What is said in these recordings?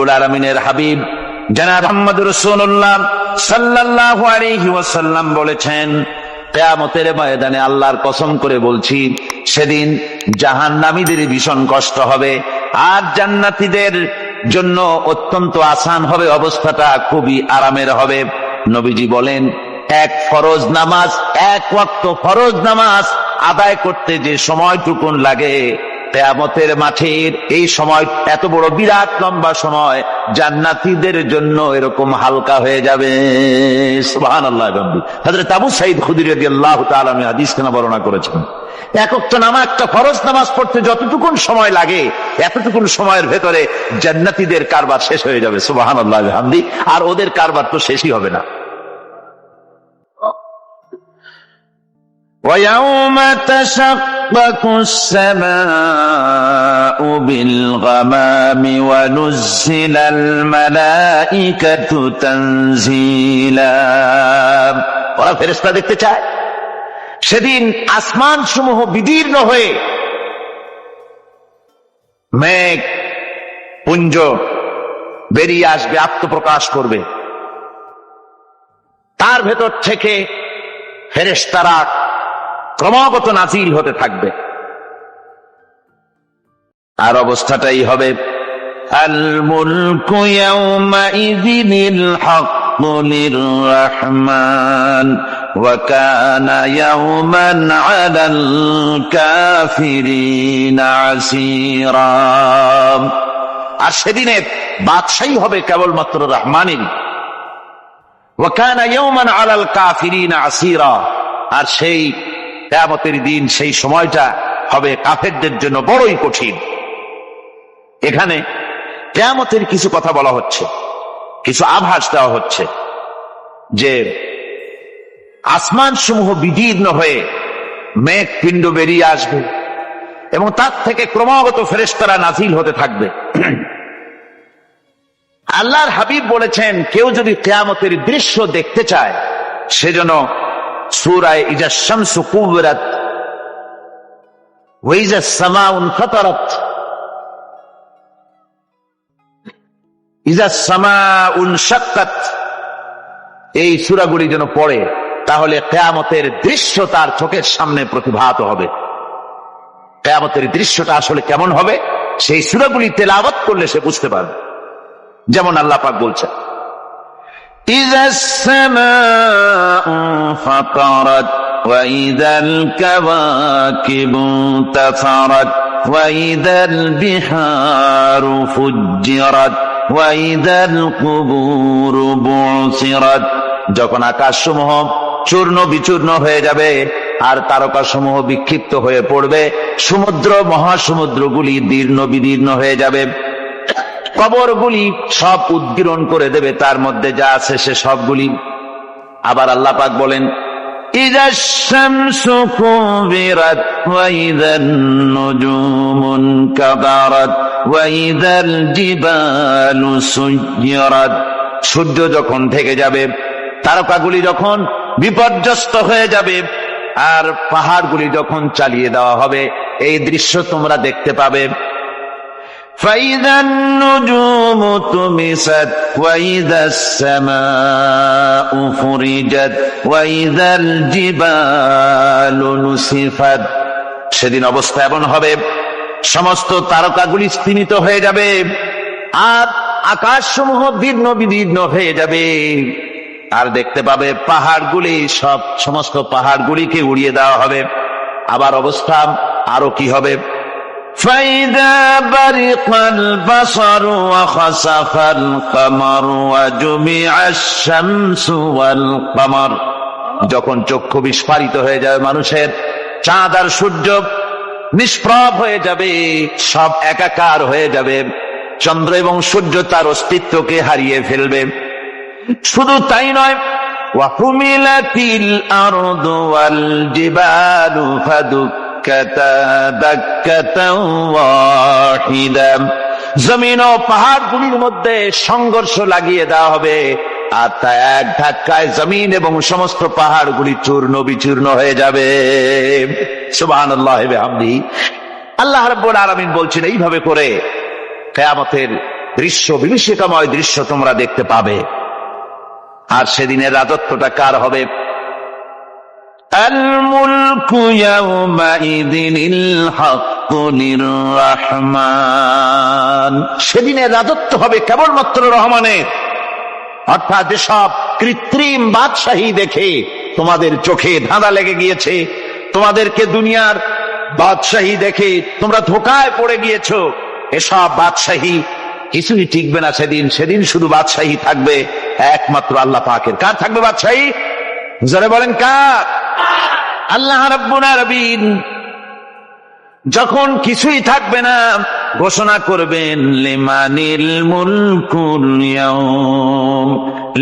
আলামিনের হাবিব জনাব মুহাম্মদ রাসূলুল্লাহ সাল্লাল্লাহু আলাইহি ওয়াসাল্লাম বলেছেন, কিয়ামতের ময়দানে আল্লাহর কসম করে বলছি, সেদিন জাহান্নামীদের ভীষণ কষ্ট হবে আর জান্নাতীদের জন্য অত্যন্ত আসান হবে, অবস্থাটা খুবই আরামের হবে। নবীজি বলেন, এক ওয়াক্ত ফরজ নামাজ আদায় করতে যে সময়টুকুন লাগে, কিয়ামতের মাঠের এই সময় এত বড় বিরাট লম্বা সময় জান্নাতীদের জন্য এরকম হালকা হয়ে যাবে। সুবহানাল্লাহ। হযরত আবু সাঈদ খুদরী রাদিয়াল্লাহু তাআলা আনহু হাদিস কেন বর্ণনা করেছেন, এক ওয়াক্ত নামাজ, একটা ফরজ নামাজ পড়তে যতটুকুন সময় লাগে এতটুকুন সময়ের ভেতরে জান্নাতীদের কারবার শেষ হয়ে যাবে। সুবহানাল্লাহ বিহামদি। আর ওদের কারবার তো শেষই হবে না। وَيَوْمَ تَشَقَّقُ السَّمَاءُ بِالْغَمَامِ وَنُزِّلَ الْمَلَائِكَةُ تَنزِيلًا। ওরা ফেরেশতা দেখতে চায়। সেদিন আসমান সমূহ বিদীর্ণ হয়ে মেঘ পুঞ্জ বেরিয়ে আসবে, আত্মপ্রকাশ করবে। তার ভেতর থেকে ফেরেশতারা ক্রমাগত নাজিল হতে থাকবে। আর অবস্থাটাই হবে, আল মুলকু ইয়াউমাইযিনিল হাক্কু লিররহমান ওয়া কানা ইয়াওমান আলাল কাফিরিনা আসীরা। আর সেদিনে বাদশাহী হবে কেবলমাত্র রহমানেরই। ওয়া কানা ইয়াওমান আলাল কাফিরিনা আসীরা। আর সেই কিয়ামতের দিন, সেই সময়টা হবে কাফেরদের জন্য বড়ই কঠিন। এখানে কিয়ামতের কিছু কথা বলা হচ্ছে, কিছু আভাস দেওয়া হচ্ছে যে আসমান সমূহ বিদীর্ণ হয়ে মেঘ পিণ্ড বেরিয়ে আসবে এবং তার থেকে ক্রমাগত ফেরেশতারা নাজিল হতে থাকবে। আল্লাহর হাবিব বলেছেন, কেউ যদি কিয়ামতের দৃশ্য দেখতে চায় সেজন্য সূরা ইযা শামসু কুবিরাত ওয়া ইযা সামাউ ফাতারাত, ইযা সামাউ শাক্কাত, এই সূরাগুলি যেন পড়ে, তাহলে কিয়ামতের দৃশ্য তার চোখের সামনে প্রতিভাত হবে। কিয়ামতের দৃশ্যটা আসলে কেমন হবে সেই সূরাগুলি তেলাওয়াত করলে সে বুঝতে পারবে। যেমন আল্লাহ পাক বলছেন, إذا السماء فطرت وإذا الكواكب انتثرت وإذا البحار فجرت وإذا القبور بعثرت। যখন আকাশসমূহ চূর্ণ বিচূর্ণ হয়ে যাবে আর তারকাসমূহ বিক্ষিপ্ত হয়ে পড়বে, সমুদ্র মহাসমুদ্রগুলি দীর্ণ বিদীর্ণ হয়ে যাবে, কবরগুলি সব উদ্গীরণ করে দেবে, তার মধ্যে যা আছে সে সবগুলি। আবার আল্লাহ পাক বলেন, ইযা শামসু কুবিরাত ওয়া ইযান নুজুমুন কাদারাত ওয়া ইযাল জিবালু সুয়্যিরাত। সূর্য যখন ঢেকে যাবে, তারকাগুলি যখন বিপর্যস্ত হয়ে যাবে আর পাহাড়গুলি যখন চালিয়ে দেওয়া হবে, এই দৃশ্য তোমরা দেখতে পাবে। فَإِذَا النُّجُومُ طُمِسَتْ وَإِذَا السَّمَاءُ فُرِجَتْ وَإِذَا الْجِبَالُ نُسِفَتْ। সেদিন অবস্থা এমন হবে, সমস্ত তারকাগুলি স্তিমিত হয়ে যাবে আর আকাশসমূহ দীর্ণ বিদীর্ণ হয়ে যাবে। আর দেখতে পাবে পাহাড়গুলি, সমস্ত পাহাড়গুলিকে উড়িয়ে দেওয়া হবে। আবার অবস্থা আরো কি হবে, فَإِذَا بَرِقَ الْبَصَرُ وَخَسَفَ الْقَمَرُ وَجُمِعَ الشَّمْسُ وَالْقَمَرُ। যখন চক্ষু বিস্ফারিত হয়ে যাবে মানুষের, চাঁদ আর সূর্য নিষ্প্রভ হয়ে যাবে, সব একাকার হয়ে যাবে, চন্দ্র এবং সূর্য তার অস্তিত্বকে হারিয়ে ফেলবে। শুধু তাই নয়, وَحُمِلَتِ الْأَرْضُ وَالْجِبَالُ فَدُكَّتَا دَكَّةً وَاحِدَةً। জমিন ও পাহাড়গুলির মধ্যে সংঘর্ষ লাগিয়ে দেওয়া হবে আর তা এক ধাক্কায় জমিন এবং সমস্ত পাহাড়গুলি চূর্ণ বিচূর্ণ হয়ে যাবে। সুবহানাল্লাহি ওয়া বিহামদিহি। আল্লাহ রাব্বুল আলামিন বলছেন, এইভাবে করে কিয়ামতের দৃশ্য, বিভীষিকাময় দৃশ্য তোমরা দেখতে পাবে। আর সেদিনের রাজত্বটা কার হবে? আল মুলকু ইয়াউমাইযিনিল হাক্কু লির-রাহমান। সেদিনের রাজত্ব হবে কেবলমাত্র রহমানের। অর্থাৎ যেসব কৃত্রিম বাদশাহী দেখে তোমাদের চোখে ধাঁধা লেগে গিয়েছে, তোমাদেরকে দুনিয়ার বাদশাহী দেখে তোমরা ধোঁকায় পড়ে গিয়েছো, এসব বাদশাহী কিছুই টিকবে না সেদিন। সেদিন শুধু বাদশাহী থাকবে একমাত্র আল্লাহ পাকের। কার থাকবে বাদশাহী? যারা বলেন কার? আল্লাহ রাব্বুল আলামিন যখন কিছুই থাকবে না ঘোষণা করবেন লিমানিল মুলকুল ইয়াউম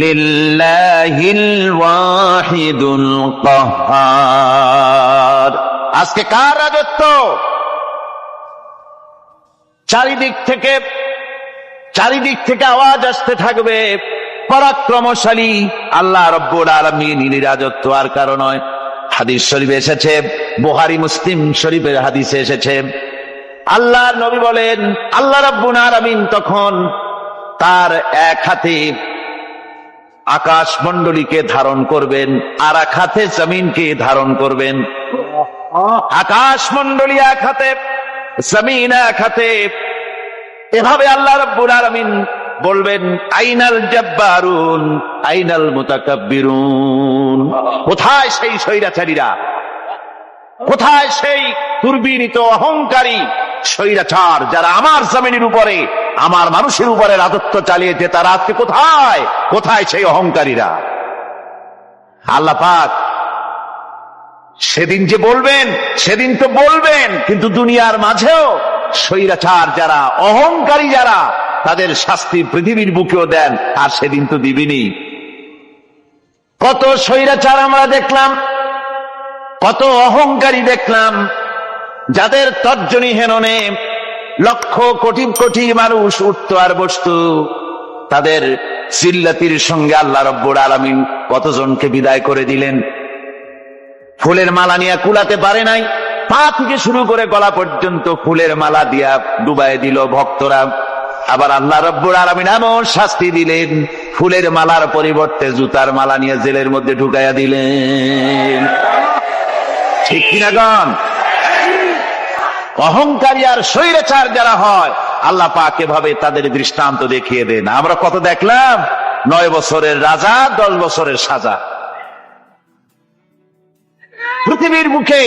লিল্লাহিল ওয়াহিদুল কাহ্হার। আজকে কার রাজত্ব? চারিদিক থেকে আওয়াজ আসতে থাকবে, পরাক্রমশালী আল্লাহ রাব্বুল আলামিনের রাজত্ব আর কারো নয়। হাদিস শরীফে এসেছে, বুখারী মুসলিম শরীফের হাদিসে এসেছে, আল্লাহর নবী বলেন আল্লাহ রাব্বুল আলামিন তখন তার এক হাতে আকাশ মণ্ডলীকে ধারণ করবেন, আর এক হাতে জমিনকে ধারণ করবেন। আকাশ মণ্ডলী এক হাতে, জমিন এক হাতে। এভাবে আল্লাহ রাব্বুল আলামিন বলবেন আইনাল জাব্বারুন আইনাল মুতাকাব্বিরুন। কোথায় সেই স্বৈরাচারীরা? কোথায় সেই দুর্বিনীত অহংকারী স্বৈরাচার যারা আমার জমিনের উপরে, আমার মানুষের উপরে রাজত্ব চালিয়েছে? তারা আজকে কোথায়? কোথায় সেই অহংকারীরা? আল্লাহ পাক সেদিন যে বলবেন, সেদিন তো বলবেন, কিন্তু দুনিয়ার মাঝেও স্বৈরাচার যারা, অহংকারী যারা, তাদের শাস্তি পৃথিবীর বুকেও দেন। আর সেদিন তো দিবিনি। কত স্বৈরাচার আমরা দেখলাম, কত অহংকারী দেখলাম, যাদের তর্জনী হেননে লক্ষ কোটি কোটি মানুষ উঠত আর বসত। তাদের চিল্লাতির সঙ্গে আল্লাহ রাব্বুল আলামিন কতজনকে বিদায় করে দিলেন। ফুলের মালা নিয়ে কুলাতে পারে নাই, পা থেকে শুরু করে গলা পর্যন্ত ফুলের মালা দিয়া ডুবাই দিল ভক্তরা। আবার আল্লাহ রাব্বুল আলামিন এমন শাস্তি দিলেন, ফুলের মালার পরিবর্তে জুতার মালা নিয়ে জেলের মধ্যে ঢুকাইয়া দিলেন। ঠিক কিনা গণ? অহংকারী আর স্বৈরাচার যারা হয়, আল্লাহ পাক এভাবে তাদের দৃষ্টান্ত দেখিয়ে দেন। আমরা কত দেখলাম, 9 বছরের রাজা 10 বছরের সাজা। পৃথিবীর মুখে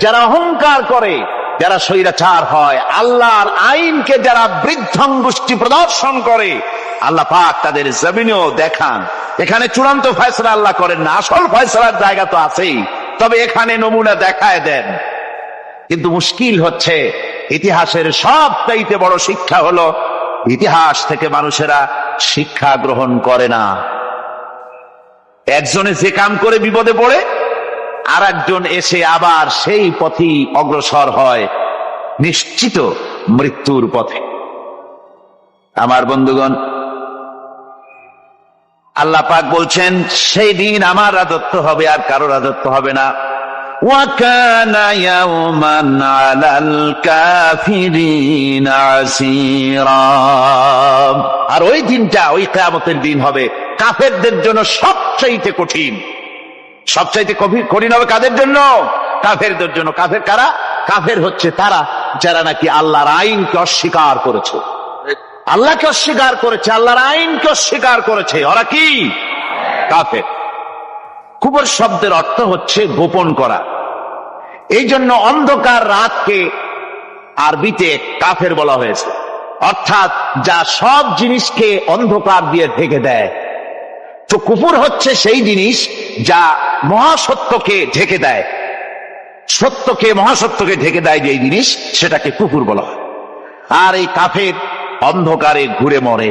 যারা অহংকার করে, যারা স্বৈরাচার হয়, আল্লাহর আইনকে যারা বৃদ্ধঙ্গুষ্টি প্রদর্শন করে, আল্লাহ পাক তাদের জমিনেও দেখান। এখানে চূড়ান্ত ফয়সালা আল্লাহ করেন না, আসল ফয়সালার জায়গা তো আছেই, তবে এখানে নমুনা দেখায় দেন। কিন্তু মুশকিল হচ্ছে, ইতিহাসের সবচাইতে বড় শিক্ষা হলো ইতিহাস থেকে মানুষেরা শিক্ষা গ্রহণ করে না। একজনে যে কাম করে বিপদে পড়ে, আর একজন এসে আবার সেই পথেই অগ্রসর হয়, নিশ্চিত মৃত্যুর পথে। আমার বন্ধুগণ, আল্লাহ পাক বলছেন সেই দিন আমার রাজত্ব হবে, আর কারো রাজত্ব হবে না। ওয়াকানা ইয়াওমান আলাল কাফিরিনা আসীরা। আর ওই দিনটা, ওই কিয়ামতের দিন হবে কাফেরদের জন্য সবচাইতে কঠিন। সবচাইতে কঠিন হবে কাদের জন্য? কাফেরদের জন্য। কাফের কারা? কাফের হচ্ছে তারা যারা নাকি আল্লাহর আইনকে অস্বীকার করেছে, আল্লাহকে অস্বীকার করেছে, আল্লাহর আইনকে অস্বীকার করেছে। ওরা কি? কাফের। কুফর শব্দের অর্থ হচ্ছে গোপন করা। এই জন্য অন্ধকার রাতকে আরবিতে কাফের বলা হয়েছে, অর্থাৎ যা সব জিনিসকে অন্ধকার দিয়ে ঢেকে দেয়। তো কুফর হচ্ছে সেই জিনিস যা মহাসত্যকে ঢেকে দেয়, সত্যকে, মহাসত্যকে ঢেকে দেয় যে জিনিস, সেটাকে কুফর বলা হয়। আর এই কাফের অন্ধকারে ঘুরে মরে,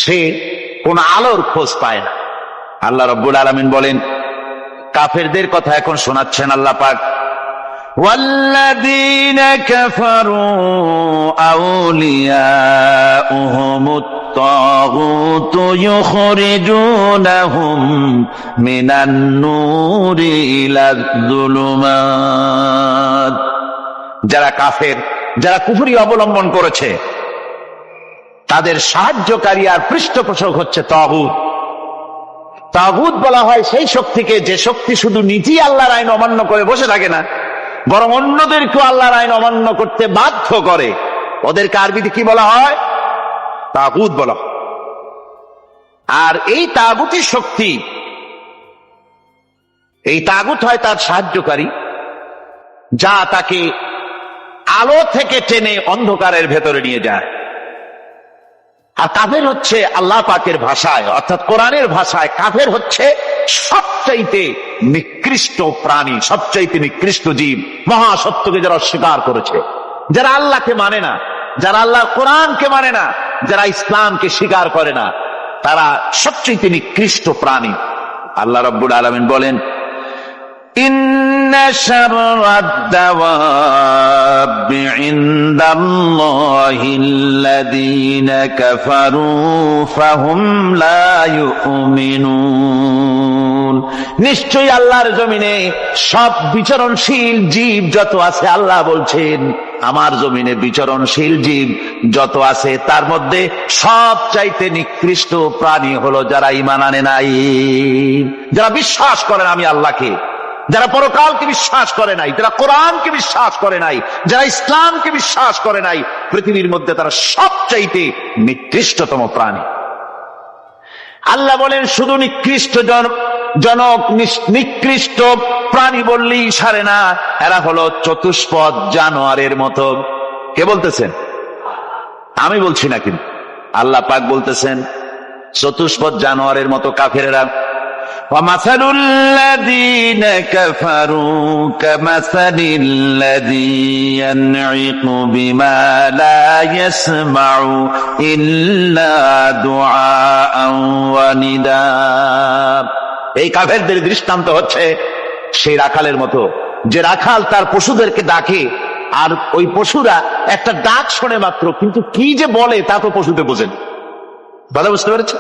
সে কোন আলোর খোঁজ পায় না। আল্লাহ রাব্বুল আলামিন বলেন, কাফেরদের কথা এখন শোনাচ্ছেন আল্লাহ পাক, ওয়াল্লাযীনা কাফারু আউলিয়াউহুমুত তাগুতু ইউখরিজুনাহুম মিনান নূরি ইলায যুলুমাত। যারা কাফের, যারা কুফরি অবলম্বন করেছে, তাদের সাহায্যকারী আর পৃষ্ঠপোষক হচ্ছে তাগুত। তাগুত বলা হয় সেই শক্তিকে যে শক্তি শুধু নিজেই আল্লাহর আইন অমান্য করে বসে থাকে না, বরং অন্যদেরকেও আল্লাহর আইন অমান্য করতে বাধ্য করে। ওদেরকে আরবিতে কি বলা হয়? তাগুত বলা হয়। আর এই তাগুতি শক্তি, এই তাগুত হয় তার সাহায্যকারী, যা তাকে আলো থেকে টেনে অন্ধকারের ভেতরে নিয়ে যায়। আর কাফের হচ্ছে আল্লাহ পাকের ভাষায় অর্থাৎ কোরআনের ভাষায় কাফের হচ্ছে সবচাইতে নিকৃষ্ট প্রাণী, সবচাইতে নিকৃষ্ট জীব। মহাসত্যকে যারা অস্বীকার করেছে, যারা আল্লাহকে মানে না, যারা আল্লাহর কোরআনকে মানে না, যারা ইসলামকে স্বীকার করে না, তারা সবচাইতে নিকৃষ্ট প্রাণী। আল্লাহ রাব্বুল আলামিন বলেন, ইন্না শাররাদ দাওয়াবি ইনদাল্লাহিল্লাযীনা কাফারু ফাহুম লা ইউমিনুন। নিশ্চয়ই আল্লাহর জমিনে সব বিচরণশীল জীব যত আছে, আল্লাহ বলছেন আমার জমিনে বিচরণশীল জীব যত আছে তার মধ্যে সবচাইতে নিকৃষ্ট প্রাণী হলো যারা ঈমান আনে নাই, যারা বিশ্বাস করে না আমি আল্লাহকে, যারা পরকালকে বিশ্বাস করে নাই, যারা কোরআনকে বিশ্বাস করে নাই, যারা ইসলামকে বিশ্বাস করে নাই, পৃথিবীর মধ্যে তারা সবচাইতে নিকৃষ্টতম প্রাণী। আল্লাহ বলেন শুধু নিকৃষ্ট জনক নিকৃষ্ট প্রাণী বললেই সারে না, এরা হলো চতুষ্পদ জানোয়ারের মতো। কে বলতেছেন? আমি বলছি না, কিন্তু আল্লাহ পাক বলতেছেন চতুষ্পদ জানোয়ারের মতো কাফেরেরা। وَمَثَلُ الَّذِينَ كَفَرُوا كَمَثَلِ الَّذِي يَنْعِقُ بِمَا لَا يَسْمَعُ إِلَّا دُعَاءً وَنِدَاءً। এই কাফেরদের দৃষ্টান্ত হচ্ছে সেই রাখালের মতো, যে রাখাল তার পশুদেরকে ডাকে আর ওই পশুরা একটা ডাক শোনে মাত্র, কিন্তু কি যে বলে তা তো পশুতে বোঝেন। ভালো বুঝতে পেরেছে?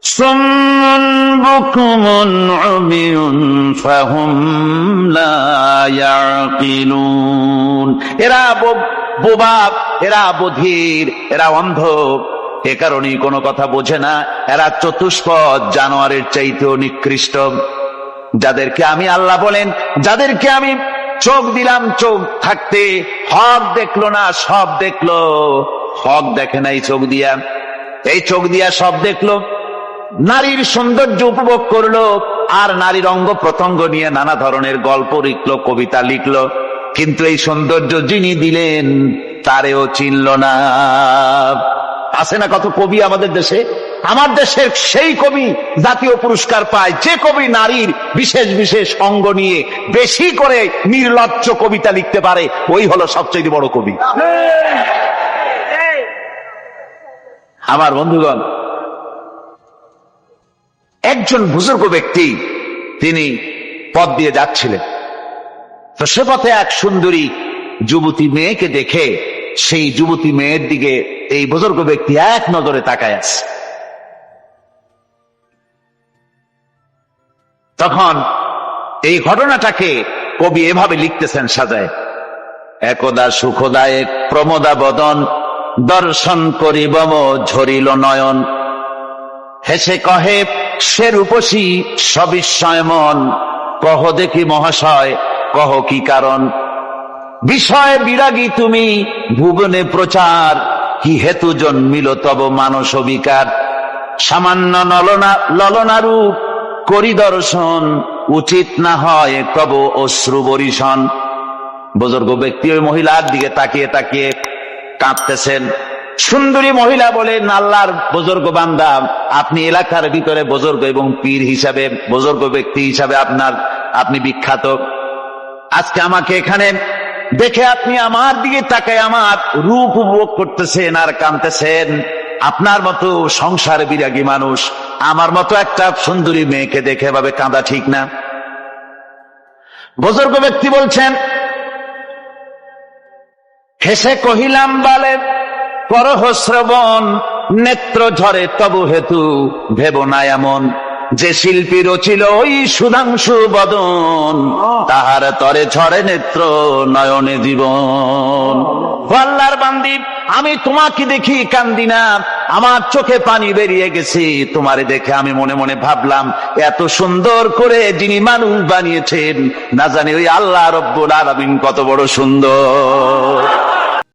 সুম্মুন বুকুমুন উমিয়ুন ফাহুম লা ইয়াকিলুন। এরা বোবা, এরা বধির, এরা অন্ধ, এ কারণেই কোনো কথা বোঝে না। এরা চতুষ্পদ জানোয়ারের চাইতেও নিকৃষ্ট। যাদেরকে আমি আল্লাহ বলেন, যাদেরকে আমি চোখ দিলাম, চোখ থাকতে হক দেখলো না, সব দেখলো। হক দেখে নাই চোখ দিয়া, এই চোখ দিয়া সব দেখলো। নারীর সৌন্দর্য উপভোগ করলো আর নারীর অঙ্গ প্রত্যঙ্গ নিয়ে নানা ধরনের গল্প লিখলো, কবিতা লিখলো, কিন্তু এই সৌন্দর্য যিনি দিলেন তারেও চিনল না। আছে না কত কবি আমাদের দেশে? আমার দেশের সেই কবি জাতীয় পুরস্কার পায় যে কবি নারীর বিশেষ বিশেষ অঙ্গ নিয়ে বেশি করে নির্লজ্জ কবিতা লিখতে পারে, ওই হলো সবচেয়ে বড় কবি। আমার বন্ধুগণ, একজন বুজুর্গ ব্যক্তি তিনি পথ দিয়ে যাচ্ছিলেন, তো সে পথে এক সুন্দরী যুবতী মেয়েকে দেখে সেই যুবতী মেয়ের দিকে এই বুজুর্গ ব্যক্তি এক নজরে তাকায় আছে। তখন এই ঘটনাটাকে কবি এভাবে লিখতেছেন সাজায়, একদা সুখদায়ক প্রমোদা বদন দর্শন করিবম ঝরিল নয়ন, হেসে কহে সে রূপসী সবিস্ময় মন, কহ দেখি মহাশয় কহ কি কারণ, বিষয় বিরাগী তুমি ভুবনে প্রচার, কি হেতু জন্মিল তব মানস বিকার, সামান্য ললনা রূপ করি দর্শন, উচিত না হয় তব অশ্রু বরিশন। বুজুর্গ ব্যক্তি ওই মহিলার দিকে তাকিয়ে তাকিয়ে কাঁদতেছেন। সুন্দরী মহিলা বলেন, আল্লাহর বুজুর্গ বান্দা, আপনি এলাকার ভিতরে বুজুর্গ এবং পীর হিসাবে, বুজুর্গ ব্যক্তি হিসাবে আপনি বিখ্যাত। আজকে আমাকে এখানে দেখে আপনি আমার দিকে তাকায় আমার রূপ উপভোগ করতেছেন আর কাঁদতেছেন। আপনার মতো সংসার বিরাগী মানুষ আমার মতো একটা সুন্দরী মেয়েকে দেখে ভাবে কাঁদা ঠিক না। বুজুর্গ ব্যক্তি বলছেন, হেসে কহিলাম বালে করহ শ্রবণ, নেত্র ঝরে তবু হেতু ভেব না এমন, যে শিল্পী রচিল ওই সুধাংশু বদন, তাহার তরে ঝরে নেত্র নয়নে জীবন। আল্লাহর বান্দি আমি তোমাকে দেখি কান্দি না, আমার চোখে পানি বেরিয়ে গেছে। তোমারে দেখে আমি মনে মনে ভাবলাম, এত সুন্দর করে যিনি মানুষ বানিয়েছেন, না জানি ওই আল্লাহ রব্বুল আলামিন কত বড় সুন্দর।